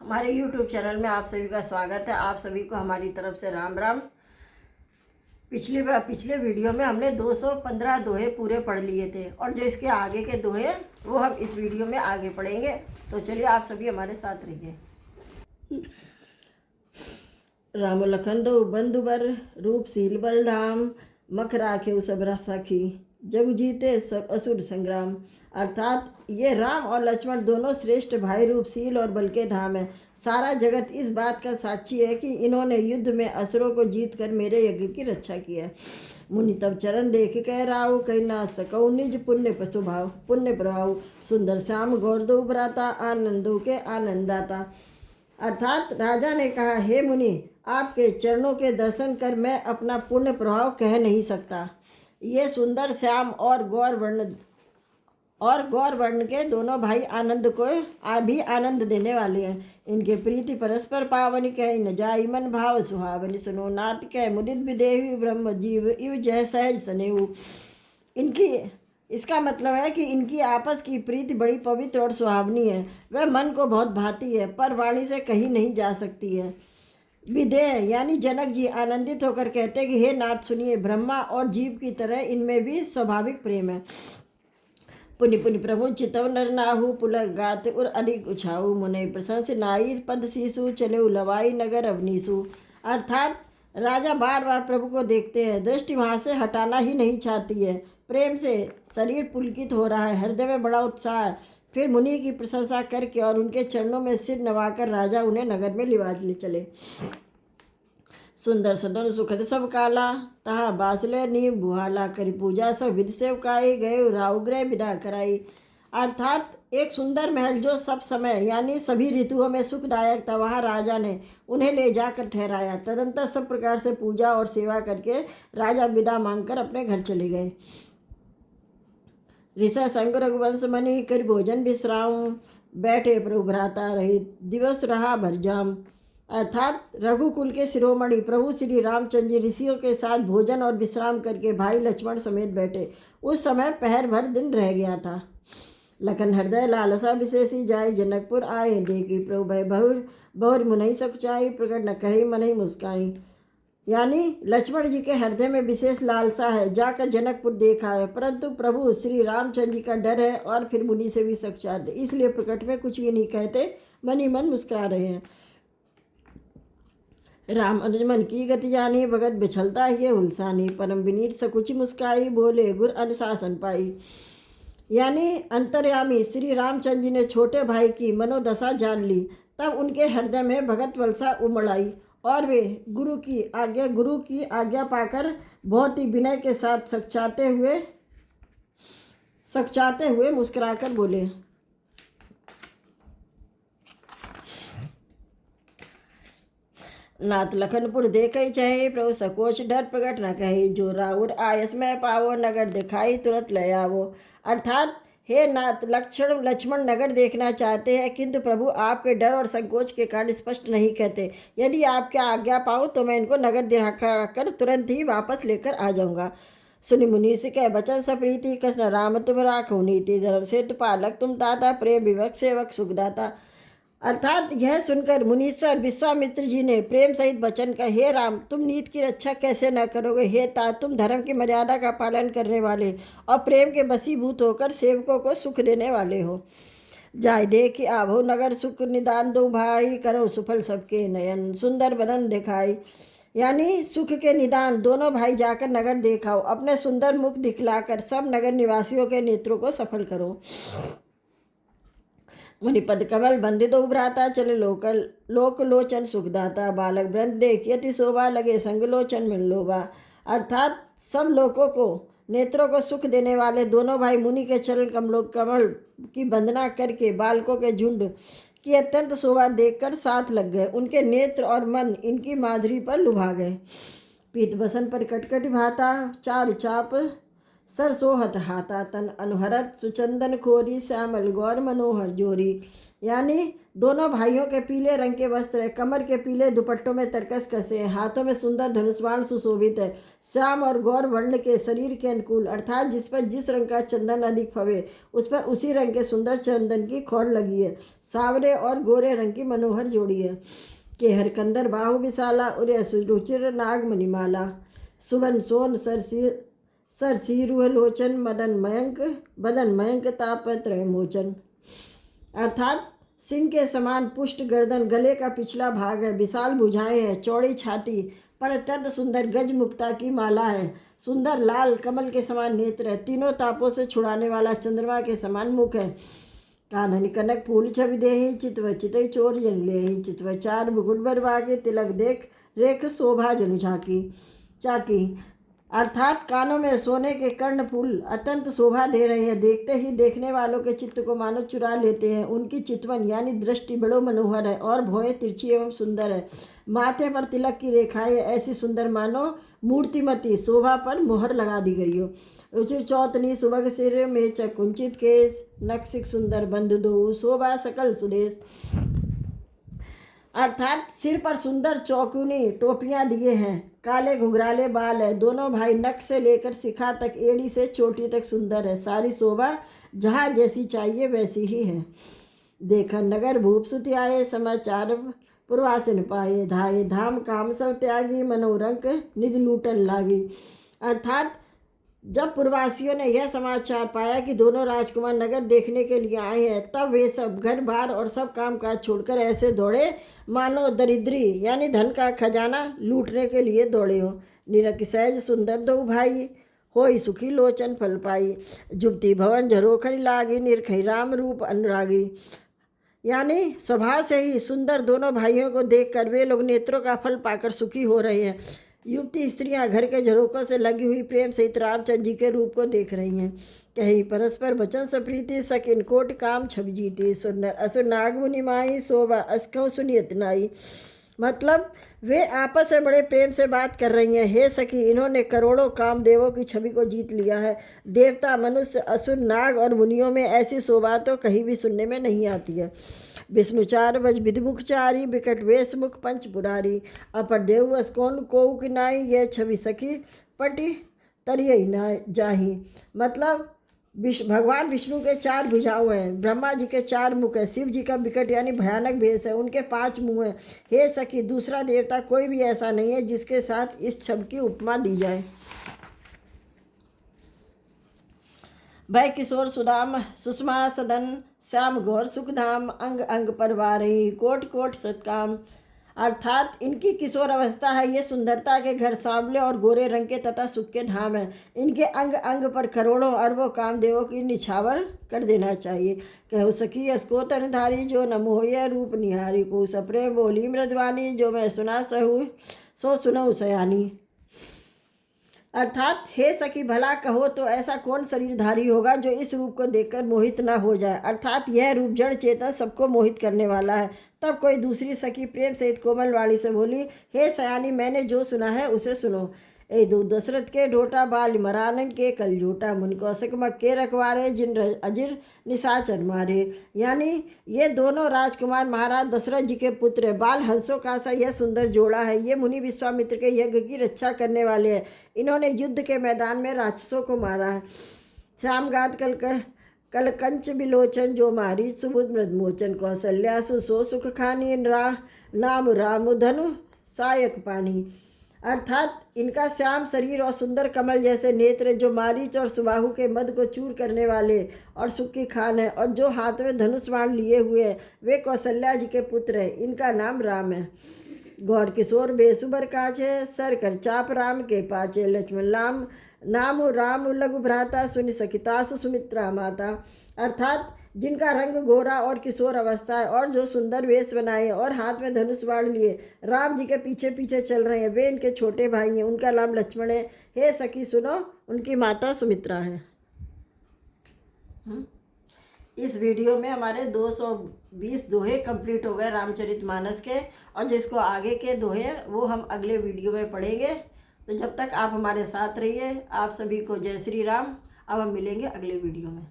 हमारे YouTube channel में आप सभी का स्वागत है। आप सभी को हमारी तरफ से राम राम। पिछले वीडियो में हमने 215 दोहे पूरे पढ़ लिए थे और जो इसके आगे के दोहे वो हम इस वीडियो में आगे पढ़ेंगे। तो चलिए आप सभी हमारे साथ रहिए। राम लखन दो बंधु बर, रूप सील बलधाम, मख राखे सब सखी, जग जीते सब असुर संग्राम। अर्थात ये राम और लक्ष्मण दोनों श्रेष्ठ भाई रूपशील और बल के धाम है। सारा जगत इस बात का साक्षी है कि इन्होंने युद्ध में असुरों को जीत कर मेरे यज्ञ की रक्षा की है। मुनि तब चरण देख कह राव, कही ना सकौ निज पुण्य प्रभाव। पुण्य प्रभाव सुंदर श्याम गौरदो भ्राता, आनंदों के आनंदाता। अर्थात राजा ने कहा, हे मुनि, आपके चरणों के दर्शन कर मैं अपना पुण्य प्रभाव कह नहीं सकता। ये सुंदर श्याम और गौर वर्ण के दोनों भाई आनंद को भी आनंद देने वाले हैं। इनके प्रीति परस्पर पावनी, कह न जाई मन भाव सुहावनी। सुनो नाथ कह मुदित विदेही, ब्रह्म जीव इव जय सहज सनेहु। इसका मतलब है कि इनकी आपस की प्रीति बड़ी पवित्र और सुहावनी है। वह मन को बहुत भाती है पर वाणी से कही नहीं जा सकती है। विदेह यानी जनक जी आनंदित होकर कहते हैं कि हे नाथ सुनिए, ब्रह्मा और जीव की तरह इनमें भी स्वाभाविक प्रेम है। पुनि पुनि प्रभु चितव नर नाहु, पुलक गात उर अधिक उछाऊ, मुने प्रशंस नाई पद शीसु, चले लवाई नगर अवनीसु। अर्थात राजा बार बार प्रभु को देखते हैं, दृष्टि वहाँ से हटाना ही नहीं चाहती है। प्रेम से शरीर पुलकित हो रहा है, हृदय में बड़ा उत्साह है। फिर मुनि की प्रशंसा करके और उनके चरणों में सिर नवाकर राजा उन्हें नगर में लिवा ले चले। सुंदर सदन सुखद सब काला, तहा बासले नीम बुहाला, करी पूजा सब विधि सेवकाई, गए राव गृह विदा कराई। अर्थात एक सुंदर महल जो सब समय यानी सभी ऋतुओं में सुखदायक था, वहाँ राजा ने उन्हें ले जाकर ठहराया। तदंतर सब प्रकार से पूजा और सेवा करके राजा विदा मांगकर अपने घर चले गए। ऋषा संग रघुवंश मणि, कर भोजन विश्राम, बैठे प्रभु भ्राता रही, दिवस रहा भरजाम। अर्थात रघुकुल के शिरोमणि प्रभु श्री रामचंद्र जी ऋषियों के साथ भोजन और विश्राम करके भाई लक्ष्मण समेत बैठे। उस समय पहर भर दिन रह गया था। लखन हृदय लालसा विशेषी, जाय जनकपुर आए, देखी प्रभु भय बहुर मुनई सकुचाई, प्रकट न कही मनई मुस्काई। यानी लक्ष्मण जी के हृदय में विशेष लालसा है, जाकर जनकपुर देखा है, परंतु प्रभु श्री रामचंद्र जी का डर है और फिर मुनि से भी सकुचाते, इसलिए प्रकट में कुछ भी नहीं कहते, मन ही मन मुस्कुरा रहे हैं। राम अनुजमन की गति जानी, भगत बिछलता ही हुलसानी, परम विनीत सकुच मुस्काई, बोले गुर अनुशासन पाई। यानी अंतर्यामी श्री रामचंद्र जी ने छोटे भाई की मनोदशा जान ली, तब उनके हृदय में भगत वलसा उमड़ आई और वे गुरु की आज्ञा पाकर बहुत ही विनय के साथ सकचाते हुए मुस्कुराकर बोले, नाथ लखनपुर देखे चाहे, प्रभु सकोच डर प्रकट न कही, जो राउर आयस में पावो, नगर दिखाई तुरंत ले आवो। अर्थात हे नाथ, लक्ष्मण नगर देखना चाहते हैं, किंतु प्रभु आपके डर और संकोच के कारण स्पष्ट नहीं कहते। यदि आपके आज्ञा पाऊँ तो मैं इनको नगर दिखाकर तुरंत ही वापस लेकर आ जाऊँगा। सुनि मुनि से कह बचन सप्रीति, कृष्ण राम तुम राखो नीति, धर्म से पालक तुम ताता, प्रेम विवक सेवक सुखदाता। अर्थात यह सुनकर मुनीश्वर विश्वामित्र जी ने प्रेम सहित वचन कहा, हे राम, तुम नीति की रक्षा कैसे न करोगे। हे तात, तुम धर्म की मर्यादा का पालन करने वाले और प्रेम के वशीभूत होकर सेवकों को सुख देने वाले हो। जाय देख कि आभो नगर सुख निदान, दो भाई करो सुफल सबके नयन, सुंदर बदन दिखाई। यानी सुख के निदान दोनों भाई जाकर नगर देखाओ, अपने सुंदर मुख दिखलाकर सब नगर निवासियों के नेत्रों को सफल करो। मुनिपद कमल बंदित उभराता, चले लोक लोचन सुखदाता, बालक वृंद देख यति शोभा, लगे संग लोचन मिल लोभा। अर्थात सब लोगों को नेत्रों को सुख देने वाले दोनों भाई मुनि के चरण कमल की वंदना करके बालकों के झुंड की अत्यंत शोभा देखकर साथ लग गए। उनके नेत्र और मन इनकी माधुरी पर लुभा गए। पीत बसन पर कटकट भाता, चार चाप सरसोहत हाथा, तन अनुहरत सुचंदन खोरी, श्यामल गौर मनोहर जोरी। यानी दोनों भाइयों के पीले रंग के वस्त्र, कमर के पीले दुपट्टों में तरकस कसे हैं, हाथों में सुंदर धनुष्बाण सुशोभित है, श्याम और गौर वर्ण के, शरीर के अनुकूल, अर्थात जिस पर जिस रंग का चंदन अधिक फवे उस पर उसी रंग के सुंदर चंदन की खौर लगी है। सांवरे और गोरे रंग की मनोहर जोड़ी है। के हरकंदर बाहु विशाला उरे सुरुचिर नाग मणिमाला, सुवन सोन सरसीरुह लोचन बदन मयंक तापत्र मोचन। अर्थात सिंह के समान पुष्ट गर्दन, गले का पिछला भाग है, विशाल भुजाएं हैं, चौड़ी छाती पर अत्यंत सुंदर गज मुक्ता की माला है, सुंदर लाल कमल के समान नेत्र है, तीनों तापों से छुड़ाने वाला चंद्रमा के समान मुख है। कानन कनक फूल छवि देहि, चितव चितई चोर जन लेहि, चितव चार मुकुट बरवा के तिलक देख रेख शोभा जनु चाकी। अर्थात कानों में सोने के कर्ण फूल अत्यंत शोभा दे रहे हैं, देखते ही देखने वालों के चित्त को मानो चुरा लेते हैं। उनकी चितवन यानी दृष्टि बड़ो मनोहर है और भौहें तिरछी एवं सुंदर है। माथे पर तिलक की रेखाएं ऐसी सुंदर मानो मूर्तिमती शोभा पर मोहर लगा दी गई हो। रुचिर चौतनी सुबह सिर में कुंचित केस, नक्सिक सुंदर बंधु दो शोभा सकल सुदेश। अर्थात सिर पर सुंदर चौकुनी टोपियां दिए हैं, काले घुंघराले बाल है, दोनों भाई नक से लेकर शिखा तक, एड़ी से चोटी तक सुंदर है, सारी शोभा जहाँ जैसी चाहिए वैसी ही है। देखन नगर भूप सुति आए, समाचार पूर्वासिन पाए, धाये धाम काम सब त्यागी, मनोरंक निज लूटन लागी। अर्थात जब पूर्ववासियों ने यह समाचार पाया कि दोनों राजकुमार नगर देखने के लिए आए हैं, तब वे सब घर बार और सब काम काज छोड़कर ऐसे दौड़े मानो दरिद्री यानी धन का खजाना लूटने के लिए दौड़े हो। निरख सहज सुंदर दो भाई, होई सुखी लोचन फल पाई, जुबती भवन झरोखरी लागी, निरखई राम रूप अनुरागी। यानी स्वभाव से ही सुंदर दोनों भाइयों को देखकर वे लोग नेत्रों का फल पाकर सुखी हो रहे हैं। युवती स्त्रियां घर के झरोकों से लगी हुई प्रेम सहित रामचंद्र जी के रूप को देख रही हैं। कहीं परस्पर वचन सप्रीति, सकिन कोट काम छवि जीती, सुंदर असुर नाग मुनि माई, शोभा अस्कौ सुनियत नाई। मतलब वे आपस में बड़े प्रेम से बात कर रही हैं। हे सखी, इन्होंने करोड़ों कामदेवों की छवि को जीत लिया है। देवता, मनुष्य, असुर, नाग और मुनियों में ऐसी शोभा तो कहीं भी सुनने में नहीं आती है। विष्णुचार वज विधमुखचारी, विकट वेश मुख पंच पुरारी, अपर देव अस्कोन कोउ की नाई, यह छवि सखी पटी तरियई ना जाही। मतलब भगवान विष्णु के 4 भुजाएं हैं, ब्रह्मा जी के 4 मुख है, शिव जी का विकट यानी भयानक भेष है, उनके 5 मुंह हैं। हे सखी, दूसरा देवता कोई भी ऐसा नहीं है जिसके साथ इस छवि की उपमा दी जाए। भय किशोर सुदाम सुषमा सदन, श्याम गौर सुखधाम, अंग अंग परवारही, कोट कोट सत्काम। अर्थात इनकी किशोर अवस्था है, ये सुंदरता के घर सांवले और गोरे रंग के तथा सुख के धाम है। इनके अंग अंग पर करोड़ों अरबों कामदेवों की निछावर कर देना चाहिए। कहु सखी अस्को तनधारी, जो न मोह रूप निहारी, को सप्रेम बोली मृदवानी, जो मैं सुना सहु सो सुनऊ सयानी। अर्थात हे सखी, भला कहो तो ऐसा कौन शरीरधारी होगा जो इस रूप को देखकर मोहित न हो जाए। अर्थात यह रूप जड़ चेतन सबको मोहित करने वाला है। तब कोई दूसरी सखी प्रेम सहित कोमल वाणी से बोली, हे सयानी, मैंने जो सुना है उसे सुनो। ए दो दशरथ के ढोटा, बाल मरानन के कल जोटा, मुन कौशिक मक्के रखवारे, जिन अजिर निशाचर मारे। यानी ये दोनों राजकुमार महाराज दशरथ जी के पुत्र है। बाल हंसों का सा यह सुंदर जोड़ा है। ये मुनि विश्वामित्र के यज्ञ की रक्षा करने वाले हैं। इन्होंने युद्ध के मैदान में राक्षसों को मारा है। श्यामगात कलकंच बिलोचन, जो मारी सुबुध मृदमोचन, कौशल्या सुसो सुख खानी, नाम राम धनु सायक पानी। अर्थात इनका श्याम शरीर और सुंदर कमल जैसे नेत्र, जो मारीच और सुबाहु के मद को चूर करने वाले और सुख की खान है, और जो हाथ में धनुष बाण लिए हुए हैं, वे कौशल्या जी के पुत्र हैं। इनका नाम राम है। गौर किशोर बेसुबर काछे, सर कर चाप राम के पाचे, लक्ष्मण नाम राम लघु भ्राता, सुनि सखितासु सुमित्रा माता। अर्थात जिनका रंग गोरा और किशोर अवस्था है, और जो सुंदर वेश बनाए और हाथ में धनुष बाण लिए राम जी के पीछे पीछे चल रहे हैं, वे इनके छोटे भाई हैं। उनका नाम लक्ष्मण है। हे सखी सुनो, उनकी माता सुमित्रा है। इस वीडियो में हमारे 220 दोहे कंप्लीट हो गए रामचरितमानस के, और जिसको आगे के दोहे वो हम अगले वीडियो में पढ़ेंगे। तो जब तक आप हमारे साथ रहिए। आप सभी को जय श्री राम। अब हम मिलेंगे अगले वीडियो में।